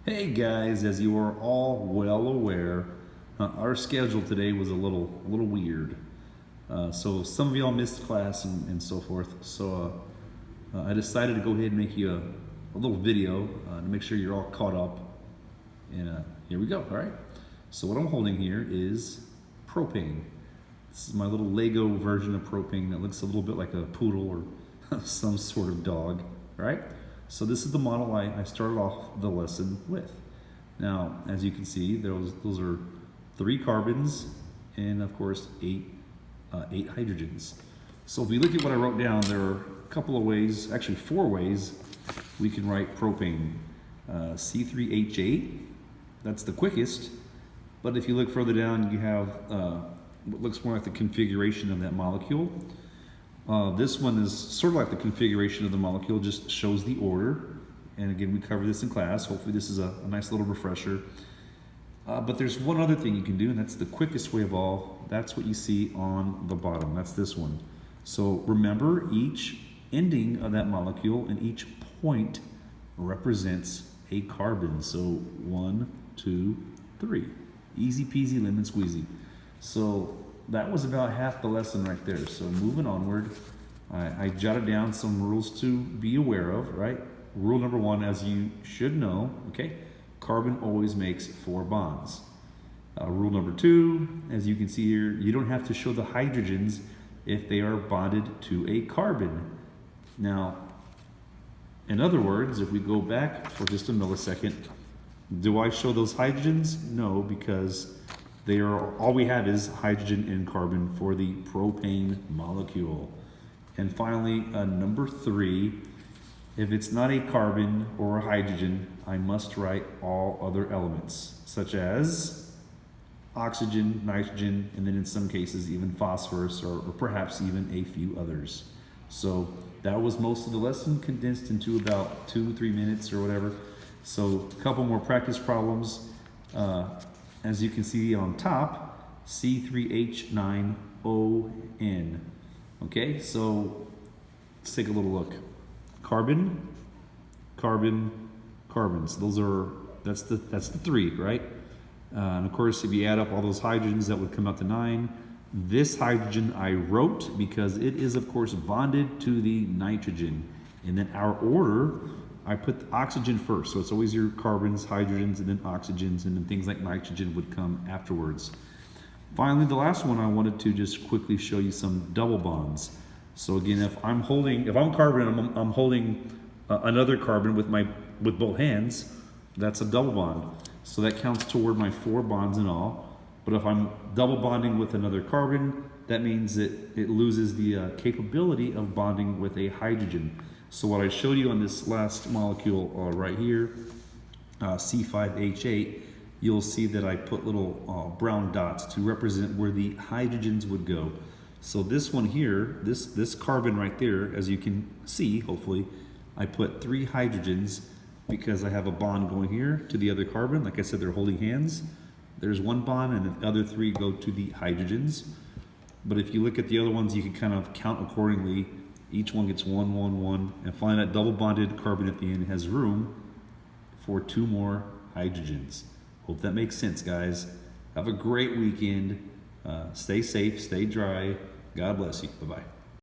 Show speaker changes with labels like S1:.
S1: Hey guys, as you are all well aware, our schedule today was a little weird. So some of y'all missed class and so forth. So I decided to go ahead and make you a little video to make sure you're all caught up. And here we go. All right. So what I'm holding here is Propane. This is my little Lego version of Propane that looks a little bit like a poodle or some sort of dog. All right. So this is the model I started off the lesson with. Now, as you can see, those are 3 carbons and of course 8 hydrogens. So if we look at what I wrote down, there are a couple of ways, actually 4 ways we can write propane. C3H8, that's the quickest, but if you look further down, you have what looks more like the configuration of that molecule. This one is sort of like the configuration of the molecule, just shows the order. And again, we covered this in class. Hopefully this is a nice little refresher. But there's one other thing you can do, and that's the quickest way of all. That's what you see on the bottom. That's this one. So remember, each ending of that molecule and each point represents a carbon. So 1, 2, 3. Easy peasy lemon squeezy. So that was about half the lesson right there. So moving onward, I jotted down some rules to be aware of, right? Rule number 1, as you should know, okay, carbon always makes 4 bonds. Rule number 2, as you can see here, you don't have to show the hydrogens if they are bonded to a carbon. Now, in other words, if we go back for just a millisecond, do I show those hydrogens? No, because they are, all we have is hydrogen and carbon for the propane molecule. And finally, number 3, if it's not a carbon or a hydrogen, I must write all other elements, such as oxygen, nitrogen, and then in some cases even phosphorus, or perhaps even a few others. So that was most of the lesson, condensed into about 2-3 minutes or whatever. So a couple more practice problems. As you can see on top, C3H9ON. Okay, so let's take a little look. Carbon, carbon, carbons. That's the 3, right? And of course, if you add up all those hydrogens, that would come out to 9. This hydrogen I wrote because it is, of course, bonded to the nitrogen. And then our order, I put the oxygen first. So it's always your carbons, hydrogens, and then oxygens, and then things like nitrogen would come afterwards. Finally, the last one, I wanted to just quickly show you some double bonds. So again, if I'm carbon and I'm holding another carbon with both hands, that's a double bond. So that counts toward my 4 bonds in all. But if I'm double bonding with another carbon, that means that it loses the capability of bonding with a hydrogen. So what I showed you on this last molecule right here, C5H8, you'll see that I put little brown dots to represent where the hydrogens would go. So this one here, this carbon right there, as you can see, hopefully, I put 3 hydrogens because I have a bond going here to the other carbon. Like I said, they're holding hands. There's 1 bond and the other 3 go to the hydrogens. But if you look at the other ones, you can kind of count accordingly. Each one gets 1, 1, 1. And finally, that double bonded carbon at the end has room for 2 more hydrogens. Hope that makes sense, guys. Have a great weekend. Stay safe, stay dry. God bless you. Bye-bye.